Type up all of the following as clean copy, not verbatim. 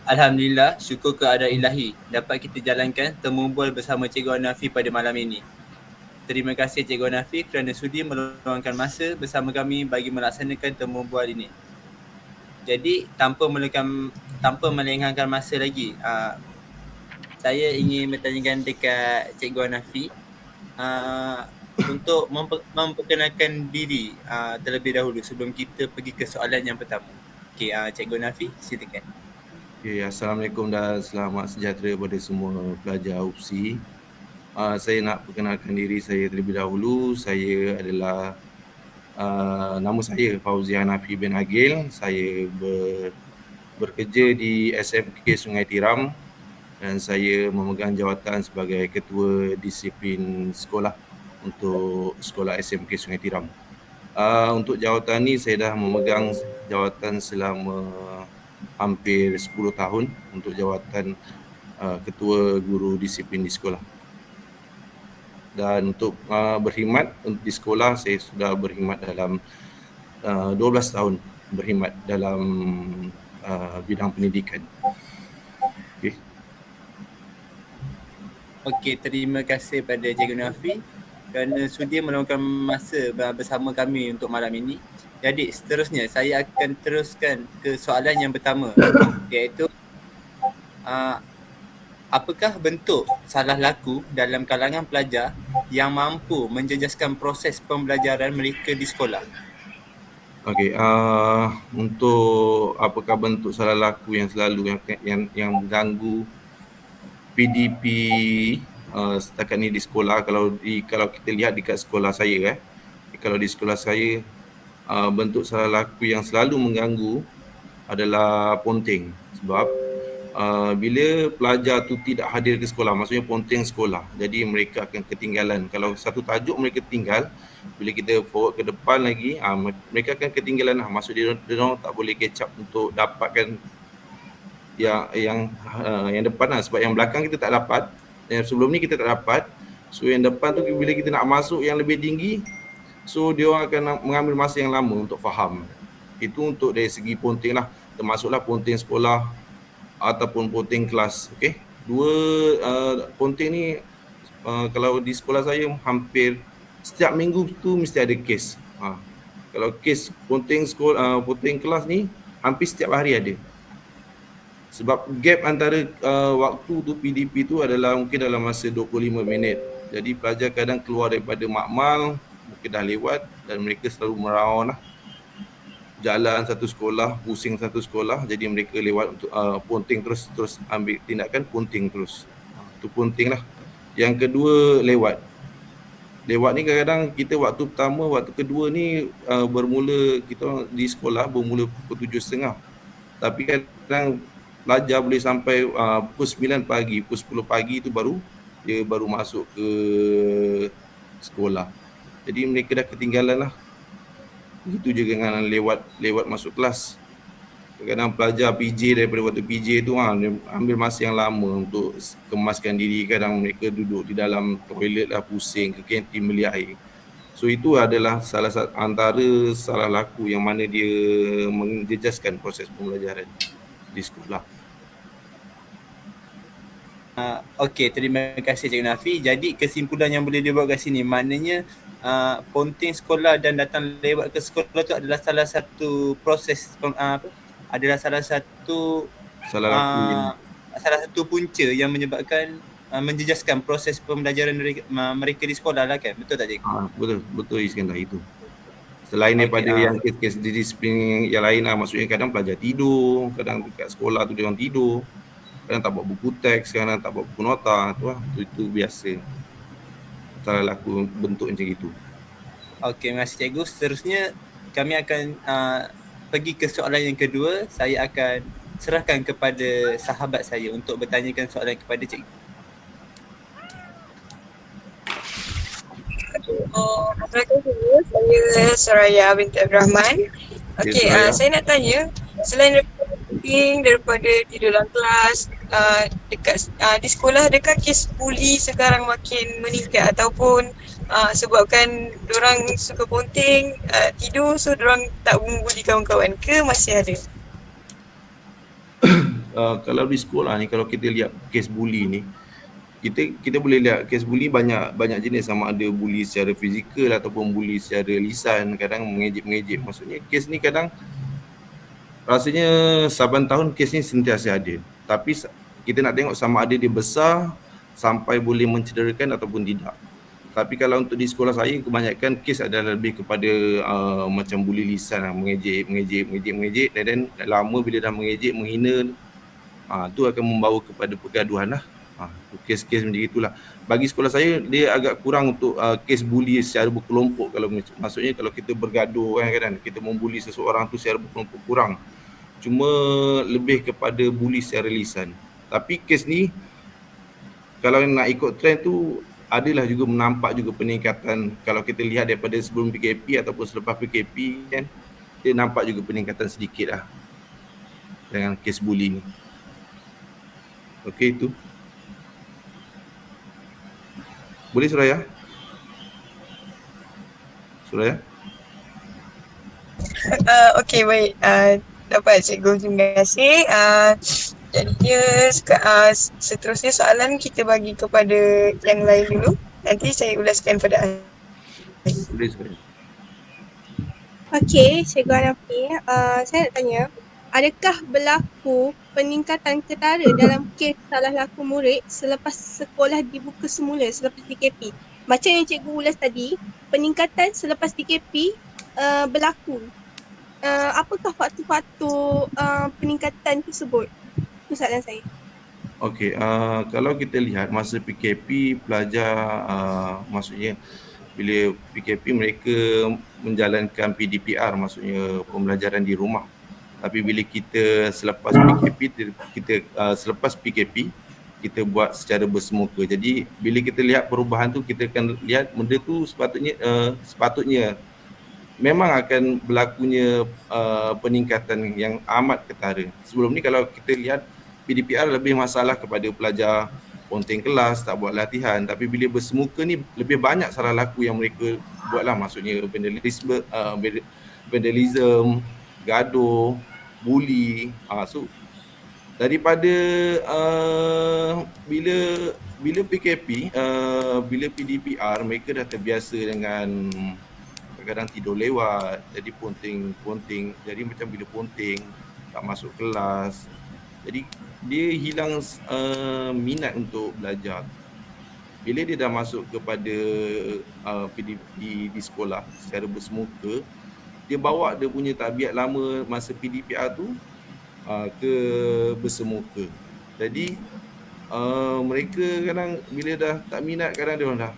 Alhamdulillah, syukur keadaan ilahi dapat kita jalankan temubual bersama Cikgu Hanafi pada malam ini. Terima kasih Cikgu Hanafi kerana sudi meluangkan masa bersama kami bagi melaksanakan temubual ini. Jadi, tanpa melengahkan masa lagi, saya ingin bertanyakan dekat Cikgu Hanafi untuk memperkenalkan diri terlebih dahulu sebelum kita pergi ke soalan yang pertama. Okey, Cikgu Hanafi, silakan. Okay, Assalamualaikum dan selamat sejahtera kepada semua pelajar UPSI. Saya nak perkenalkan diri saya terlebih dahulu. Saya adalah nama saya Fauzi Hanafi bin Agil. Saya bekerja di SMK Sungai Tiram dan saya memegang jawatan sebagai Ketua Disiplin Sekolah untuk Sekolah SMK Sungai Tiram. Untuk jawatan ni saya dah memegang jawatan selama hampir 10 tahun untuk jawatan Ketua Guru Disiplin di sekolah. Dan untuk berkhidmat di sekolah, saya sudah berkhidmat dalam 12 tahun berkhidmat dalam bidang pendidikan. Okey, terima kasih pada Cikgu Hanafi kerana sudi meluangkan masa bersama kami untuk malam ini. Jadi seterusnya saya akan teruskan ke soalan yang pertama, iaitu apakah bentuk salah laku dalam kalangan pelajar yang mampu menjejaskan proses pembelajaran mereka di sekolah? Okey, untuk apakah bentuk salah laku yang selalu yang mengganggu PDP setakat ni di sekolah, kalau kita lihat dekat sekolah saya kalau di sekolah saya bentuk salah laku yang selalu mengganggu adalah ponteng. Sebab bila pelajar tu tidak hadir ke sekolah, maksudnya ponteng sekolah, jadi mereka akan ketinggalan. Kalau satu tajuk mereka tinggal, bila kita forward ke depan lagi, mereka akan ketinggalan. Maksud dia orang tak boleh catch up untuk dapatkan yang depan lah. Sebab yang belakang kita tak dapat, yang sebelum ni kita tak dapat. So yang depan tu bila kita nak masuk yang lebih tinggi, so dia orang akan mengambil masa yang lama untuk faham. Itu untuk dari segi ponteng lah, termasuklah ponteng sekolah ataupun ponteng kelas. Okey, dua ponteng ni kalau di sekolah saya hampir setiap minggu tu mesti ada kes. Kalau kes ponteng sekolah, ponteng kelas ni hampir setiap hari ada. Sebab gap antara waktu tu PDP tu adalah mungkin dalam masa 25 minit. Jadi pelajar kadang keluar daripada makmal, mungkin dah lewat, dan mereka selalu meraun lah. Jalan satu sekolah, pusing satu sekolah, jadi mereka lewat untuk ponteng terus ambil tindakan ponteng terus. Itu ponteng lah. Yang kedua, lewat ni kadang-kadang kita waktu pertama, waktu kedua ni bermula kita di sekolah bermula pukul 7.30. Tapi kadang pelajar boleh sampai pukul 9 pagi, pukul 10 pagi tu dia baru masuk ke sekolah. Jadi mereka dah ketinggalan lah. Begitu juga dengan lewat masuk kelas. Kadang-kadang pelajar PJ daripada waktu PJ tu dia ambil masa yang lama untuk kemaskan diri. Kadang mereka duduk di dalam toilet lah, pusing, ke kantin beli air. So itu adalah salah satu antara salah laku yang mana dia menjejaskan proses pembelajaran di sekolah. Okey, terima kasih Cikgu Hanafi. Jadi kesimpulan yang boleh dibuat kat sini, maknanya ponteng sekolah dan datang lewat ke sekolah tu adalah salah satu proses adalah salah satu salah satu punca yang menyebabkan menjejaskan proses pembelajaran mereka di sekolah lah kan? Betul tak Cikgu? Betul Iskandar itu. Selain daripada yang kes-kes disiplin yang lain lah, maksudnya kadang pelajar tidur, kadang dekat sekolah tu dia orang tidur, kadang tak bawa buku teks, kadang tak bawa buku nota, itu biasa. Salah laku bentuk macam itu. Okey, terima kasih Cikgu. Seterusnya kami akan pergi ke soalan yang kedua. Saya akan serahkan kepada sahabat saya untuk bertanyakan soalan kepada Cikgu. Assalamualaikum, saya Soraya binti Abdul Rahman. Okey, saya nak tanya, selain daripada tidur dalam kelas, dekat di sekolah, adakah kes buli sekarang makin meningkat ataupun sebabkan diorang suka ponteng, tidur, so diorang tak membuli kawan-kawan ke masih ada? Kalau di sekolah ni, kalau kita lihat kes buli ni, kita boleh lihat kes buli banyak jenis, sama ada buli secara fizikal ataupun buli secara lisan, kadang mengejek-mengejek. Maksudnya kes ni kadang rasanya saban tahun kes ni sentiasa ada. Tapi kita nak tengok sama ada dia besar sampai boleh mencederakan ataupun tidak. Tapi kalau untuk di sekolah saya, kebanyakan kes adalah lebih kepada macam buli lisan lah, mengejek, dan lama bila dah mengejek, menghina, tu akan membawa kepada pergaduhan lah. Kes-kes macam itulah. Bagi sekolah saya, dia agak kurang untuk kes buli secara berkelompok. Maksudnya kalau kita bergaduh kan, kita membuli seseorang tu secara berkelompok, kurang. Cuma lebih kepada buli secara lisan. Tapi kes ni, kalau nak ikut trend tu, adalah juga menampak juga peningkatan. Kalau kita lihat daripada sebelum PKP ataupun selepas PKP kan, dia nampak juga peningkatan sedikit lah dengan kes buli ni. Okey, itu. Boleh Suraya? Okey, baik. Dapat cikgu, terima kasih. Jadinya seterusnya soalan kita bagi kepada yang lain dulu. Nanti saya ulaskan pada akhir. Boleh Suraya. Okey, Cikgu Hanafi, saya nak tanya, adakah berlaku peningkatan ketara dalam kes salah laku murid selepas sekolah dibuka semula selepas PKP? Macam yang cikgu ulas tadi, peningkatan selepas PKP berlaku. Apakah faktor-faktor peningkatan tersebut? Itu soalan saya. Okey, kalau kita lihat masa PKP, pelajar maksudnya bila PKP mereka menjalankan PDPR, maksudnya pembelajaran di rumah. Tapi bila kita selepas PKP kita buat secara bersemuka. Jadi bila kita lihat perubahan tu, kita akan lihat benda tu sepatutnya memang akan berlakunya peningkatan yang amat ketara. Sebelum ni kalau kita lihat PDPR lebih masalah kepada pelajar ponteng kelas, tak buat latihan. Tapi bila bersemuka ni lebih banyak salah laku yang mereka buat lah. Maksudnya vandalism, gaduh, buli. So daripada bila PKP, bila PDPR, mereka dah terbiasa dengan kadang-kadang tidur lewat, jadi ponteng, jadi macam bila ponteng tak masuk kelas, jadi dia hilang minat untuk belajar. Bila dia dah masuk kepada PDP di sekolah secara bersemuka, dia bawa dia punya tabiat lama masa PDPR tu ke bersemuka. Jadi mereka kadang bila dah tak minat, kadang dia orang dah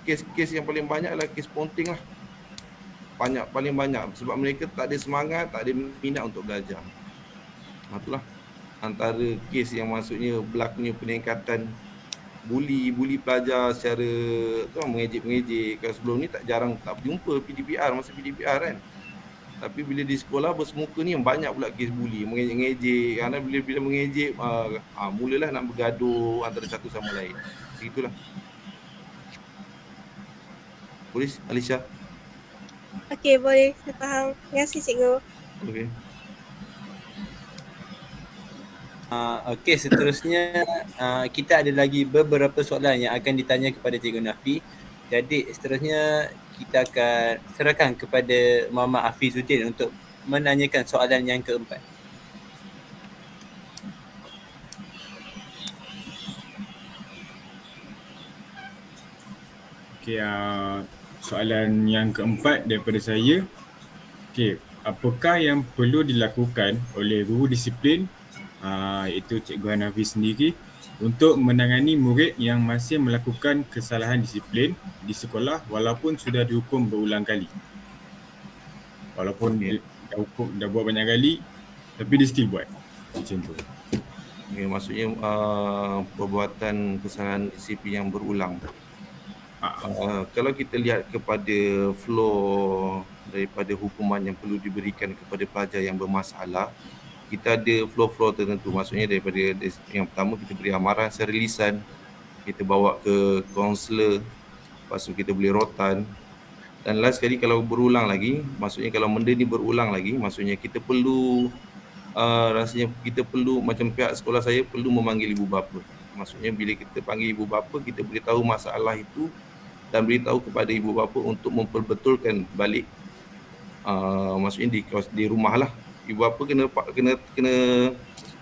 kes yang paling banyak adalah kes ponteng lah. Paling banyak sebab mereka tak ada semangat, tak ada minat untuk belajar. Itulah antara kes yang maksudnya berlakunya peningkatan buli pelajar secara tu mengejek. Kalau sebelum ni tak jumpa PDPR, masa PDPR kan. Tapi bila di sekolah bersemuka ni yang banyak pula kes buli, mengejek-ngejek. Kerana bila mengejek, mulalah nak bergaduh antara satu sama lain. Begitulah. Boleh Alisha? Okey, boleh. Saya faham. Terima kasih cikgu. Okey. Okey, seterusnya kita ada lagi beberapa soalan yang akan ditanya kepada Cikgu Nafi. Jadi seterusnya kita akan serahkan kepada Muhammad Hafizuddin untuk menanyakan soalan yang keempat. Okey, soalan yang keempat daripada saya. Okey, apakah yang perlu dilakukan oleh guru disiplin iaitu Cikgu Hanafi sendiri untuk menangani murid yang masih melakukan kesalahan disiplin di sekolah walaupun sudah dihukum berulang kali? Walaupun dia dah buat banyak kali tapi dia still buat macam tu. Okay, maksudnya perbuatan kesalahan disiplin yang berulang. Kalau kita lihat kepada flow daripada hukuman yang perlu diberikan kepada pelajar yang bermasalah, kita ada flow tertentu. Maksudnya daripada yang pertama kita beri amaran secara lisan, kita bawa ke kaunselor, lepas tu kita beli rotan. Dan last sekali kalau berulang lagi, maksudnya kalau benda ni berulang lagi, maksudnya kita perlu rasanya kita perlu, macam pihak sekolah saya perlu memanggil ibu bapa. Maksudnya bila kita panggil ibu bapa, kita beritahu masalah itu dan beritahu kepada ibu bapa untuk memperbetulkan balik. Maksudnya di rumah lah. Ibu bapa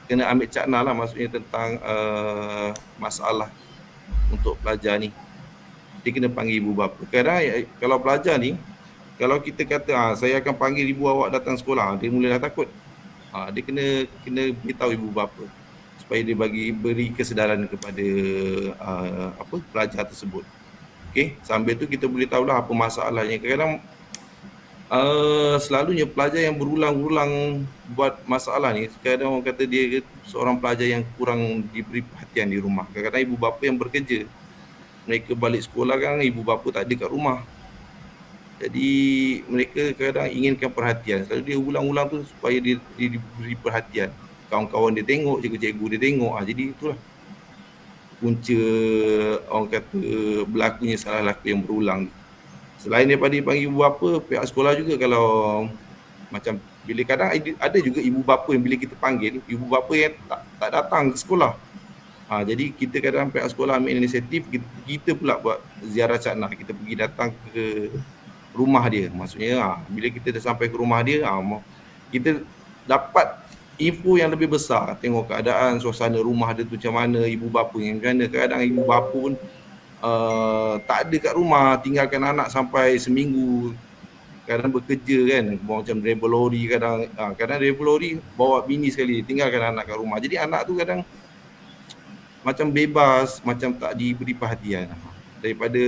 kena ambil cakna lah, maksudnya tentang masalah untuk pelajar ni. Dia kena panggil ibu bapa. Kadang kalau pelajar ni, kalau kita kata saya akan panggil ibu awak datang sekolah, dia mula dah takut. Dia kena beritahu ibu bapa supaya dia beri kesedaran kepada pelajar tersebut. Okey, sambil tu kita boleh tahulah apa masalahnya. Kadang selalunya pelajar yang berulang-ulang buat masalah ni, kadang orang kata dia seorang pelajar yang kurang diberi perhatian di rumah. Kadang-kadang ibu bapa yang bekerja, mereka balik sekolah kan ibu bapa tak ada kat rumah. Jadi mereka kadang inginkan perhatian. Selalu dia ulang-ulang tu supaya dia diberi perhatian. Kawan-kawan dia tengok, cikgu-cikgu dia tengok. Jadi itulah punca orang kata berlakunya salah laku yang berulang. Selain daripada panggil ibu bapa, pihak sekolah juga kalau macam bila kadang ada juga ibu bapa yang bila kita panggil, ibu bapa yang tak datang ke sekolah. Jadi kita kadang pihak sekolah ambil inisiatif, kita pula buat ziarah cakna, kita pergi datang ke rumah dia. Maksudnya bila kita dah sampai ke rumah dia, kita dapat info yang lebih besar, tengok keadaan suasana rumah dia tu macam mana, ibu bapa yang mana. Kadang ibu bapa pun tak ada kat rumah, tinggalkan anak sampai seminggu. Kadang bekerja kan, macam driver lori, kadang driver lori bawa bini sekali, tinggalkan anak kat rumah. Jadi anak tu kadang macam bebas, macam tak diberi perhatian. Daripada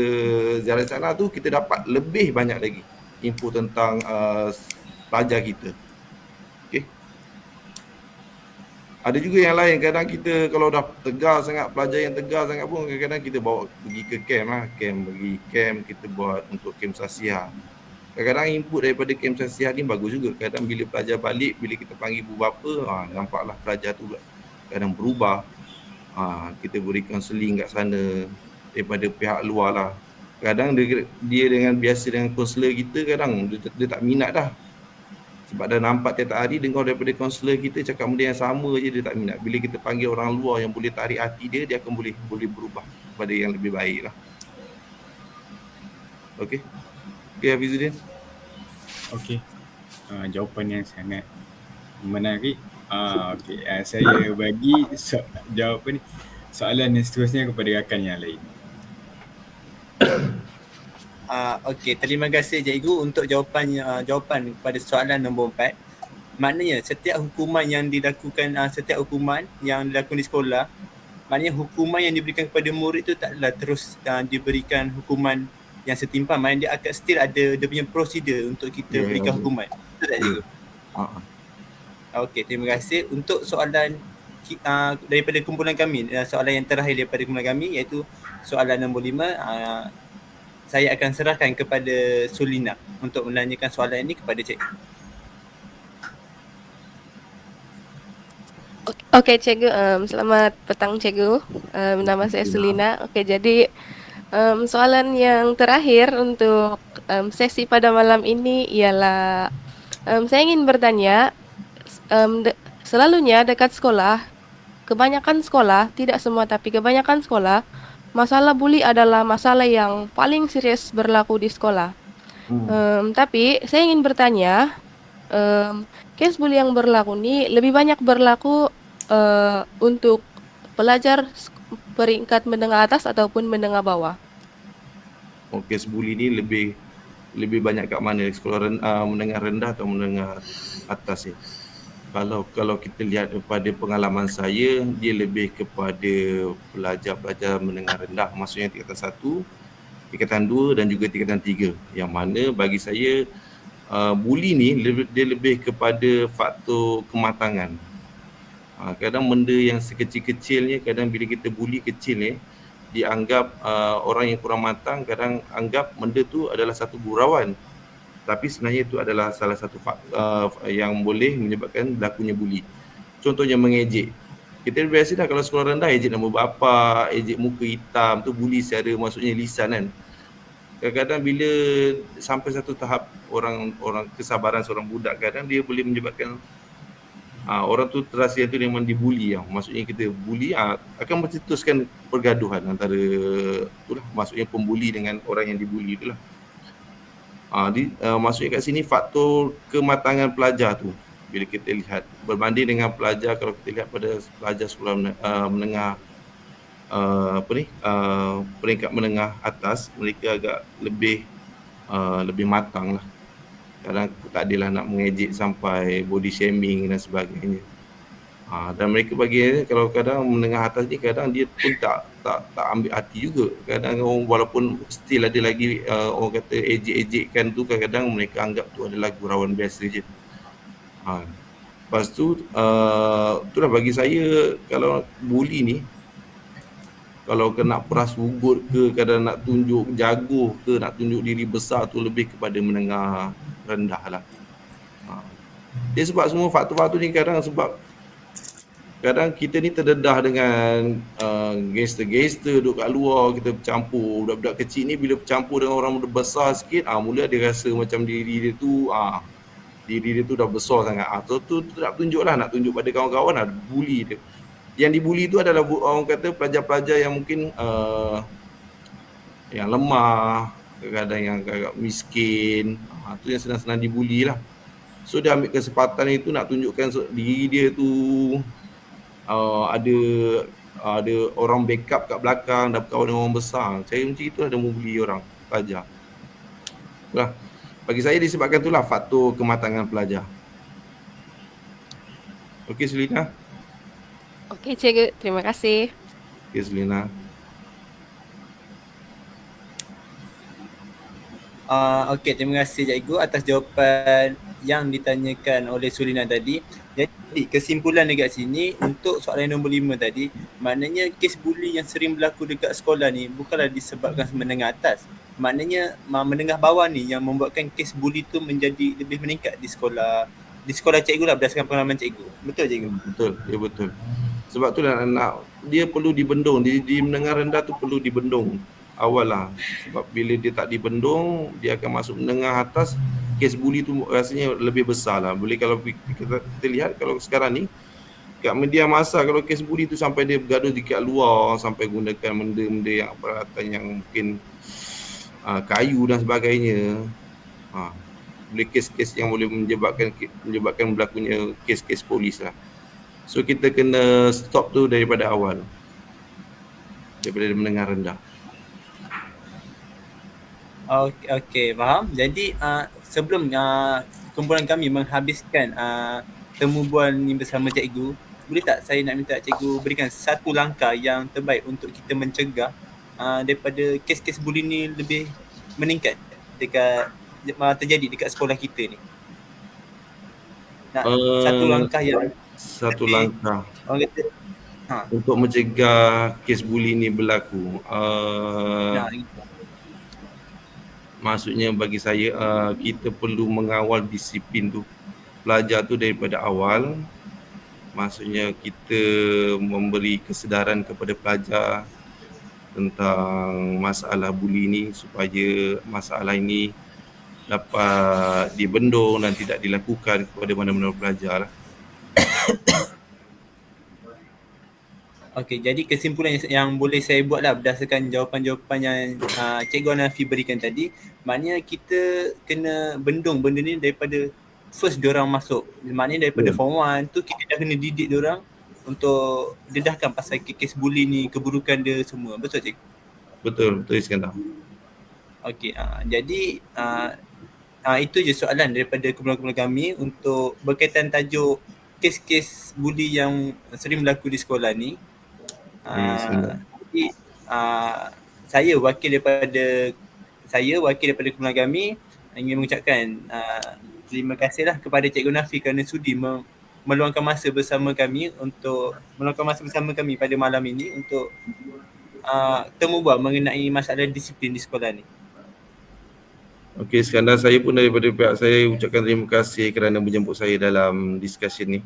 ziarah cakna tu kita dapat lebih banyak lagi info tentang pelajar kita. Okey. Ada juga yang lain, kadang kita kalau dah tegar sangat, pelajar yang tegar sangat pun kadang-kadang kita bawa pergi ke camp, kita buat untuk camp sasiah. Kadang-kadang input daripada camp sasiah ni bagus juga. Kadang bila pelajar balik, bila kita panggil ibu bapa, nampaklah pelajar tu kadang berubah. Kita beri kaunseling kat sana daripada pihak luar lah. Kadang dia dengan biasa dengan kaunselor kita, kadang dia tak minat dah. Sebab dah nampak tiap hari dengar daripada kaunselor kita cakap benda yang sama je, dia tak minat. Bila kita panggil orang luar yang boleh tarik hati dia akan boleh berubah kepada yang lebih baik lah. Okey. Okey Hafizuddin. Okey. Jawapan yang sangat menarik. Okey. Saya bagi jawapan ni, soalan yang seterusnya kepada rakan yang lain. Okey, terima kasih cikgu untuk jawapan kepada soalan nombor 4. Maknanya setiap hukuman yang dilakukan di sekolah, maknanya hukuman yang diberikan kepada murid tu taklah terus diberikan hukuman yang setimpal. Maknanya dia akan still ada dia punya prosedur untuk kita berikan hukuman. Betul tak cikgu? Okey, terima kasih. Untuk soalan daripada kumpulan kami, soalan yang terakhir daripada kumpulan kami iaitu soalan nombor 5. Saya akan serahkan kepada Sulina untuk menanyakan soalan ini kepada cikgu. Okey cikgu, selamat petang cikgu. Nama saya Sulina. Okey, jadi soalan yang terakhir untuk sesi pada malam ini ialah saya ingin bertanya, selalunya dekat sekolah, kebanyakan sekolah, tidak semua tapi kebanyakan sekolah, masalah buli adalah masalah yang paling serius berlaku di sekolah. Tapi saya ingin bertanya, kes buli yang berlaku ni lebih banyak berlaku untuk pelajar peringkat menengah atas ataupun menengah bawah? Kes buli ni lebih banyak kat mana? Sekolah menengah rendah atau menengah atas ni? Kalau kita lihat daripada pengalaman saya, dia lebih kepada pelajar-pelajar menengah rendah, maksudnya tingkatan 1, tingkatan 2 dan juga tingkatan 3. Yang mana bagi saya buli ni dia lebih kepada faktor kematangan. Kadang benda yang sekecil-kecilnya, kadang bila kita buli kecil ni, dianggap orang yang kurang matang, kadang anggap benda tu adalah satu gurauan. Tapi sebenarnya itu adalah salah satu yang boleh menyebabkan berlakunya buli. Contohnya mengejek. Kita biasa dah kalau sekolah rendah ejek nama bapa, ejek muka hitam, tu buli secara maksudnya lisan kan. Kadang-kadang bila sampai satu tahap orang kesabaran seorang budak, kadang dia boleh menyebabkan orang tu terasa tu memang dibuli maksudnya kita buli akan mencetuskan pergaduhan antara itulah, maksudnya pembuli dengan orang yang dibuli itulah. Maksudnya kat sini faktor kematangan pelajar tu bila kita lihat berbanding dengan pelajar, kalau kita lihat pada pelajar sekolah menengah peringkat menengah atas, mereka agak lebih matang lah. Kadang tak adalah nak mengejek sampai body shaming dan sebagainya. Dan mereka bagi kalau kadang menengah atas ni kadang dia pun tak ambil hati juga. Kadang walaupun still ada lagi orang kata ejek-ejekkan tu, kadang-kadang mereka anggap tu adalah gurauan biasa je. Lepas tu itulah bagi saya, kalau bully ni kalau nak peras ugut ke, kadang nak tunjuk jago ke, nak tunjuk diri besar tu lebih kepada menengah rendah lah. Dia sebab semua faktor-faktor ni kadang kita ni terdedah dengan gangster-gangster duduk kat luar, kita bercampur. Budak-budak kecil ni bila bercampur dengan orang besar sikit, mula dia rasa macam diri dia tu dah besar sangat. Tu nak tunjuk lah, nak tunjuk pada kawan-kawan lah, bully dia. Yang dibuli tu adalah orang kata pelajar-pelajar yang mungkin yang lemah, kadang-kadang yang agak miskin. Tu yang senang-senang dibuli lah. So dia ambil kesempatan itu nak tunjukkan diri dia tu ada orang backup kat belakang, dah berkawan dengan orang besar. Saya macam itulah dia membuli orang pelajar. Lah, bagi saya disebabkan itulah faktor kematangan pelajar. Okey Selina. Okey cikgu, terima kasih. Okey Selina. Okey, terima kasih cikgu atas jawapan yang ditanyakan oleh Sulina tadi. Jadi kesimpulan dekat sini untuk soalan nombor 5 tadi, maknanya kes buli yang sering berlaku dekat sekolah ni bukanlah disebabkan menengah atas. Maknanya menengah bawah ni yang membuatkan kes buli tu menjadi lebih meningkat di sekolah cikgu lah, berdasarkan pengalaman cikgu. Betul cikgu? Betul, ya betul. Sebab tu dia perlu dibendung, di menengah rendah tu perlu dibendung awal lah. Sebab bila dia tak dibendung, dia akan masuk menengah atas, kes buli tu rasanya lebih besar lah. Boleh kalau kita lihat kalau sekarang ni kat media masa, kalau kes buli tu sampai dia bergaduh dekat luar, sampai gunakan benda-benda yang peralatan yang mungkin kayu dan sebagainya, boleh kes-kes yang boleh menyebabkan berlakunya kes-kes polis lah. So kita kena stop tu daripada awal, daripada menengah rendah. Okey, faham. Jadi sebelum kumpulan kami menghabiskan temu bual ni bersama cikgu, boleh tak saya nak minta cikgu berikan satu langkah yang terbaik untuk kita mencegah daripada kes-kes buli ni lebih meningkat terjadi dekat sekolah kita ni? Satu langkah yang langkah untuk mencegah kes buli ni berlaku. Maksudnya bagi saya kita perlu mengawal disiplin tu pelajar tu daripada awal. Maksudnya kita memberi kesedaran kepada pelajar tentang masalah buli ni supaya masalah ini dapat dibendung dan tidak dilakukan kepada mana-mana pelajar lah. Okey, jadi kesimpulan yang boleh saya buat lah berdasarkan jawapan-jawapan yang Cikgu Hanafi berikan tadi, maknanya kita kena bendung benda ni daripada first diorang masuk. Maknanya daripada form 1 tu kita dah kena didik diorang untuk dedahkan pasal kes buli ni, keburukan dia semua. Betul cikgu? Betul Iskandar. Okey, jadi itu je soalan daripada kumpulan-kumpulan kami untuk berkaitan tajuk kes-kes buli yang sering berlaku di sekolah ni. Jadi saya wakil daripada kumpulan kami ingin mengucapkan terima kasihlah kepada Cikgu Nafi kerana sudi meluangkan masa bersama kami pada malam ini untuk temu bual mengenai masalah disiplin di sekolah ni. Okey Iskandar, saya pun daripada pihak saya ucapkan terima kasih kerana menjemput saya dalam discussion ni.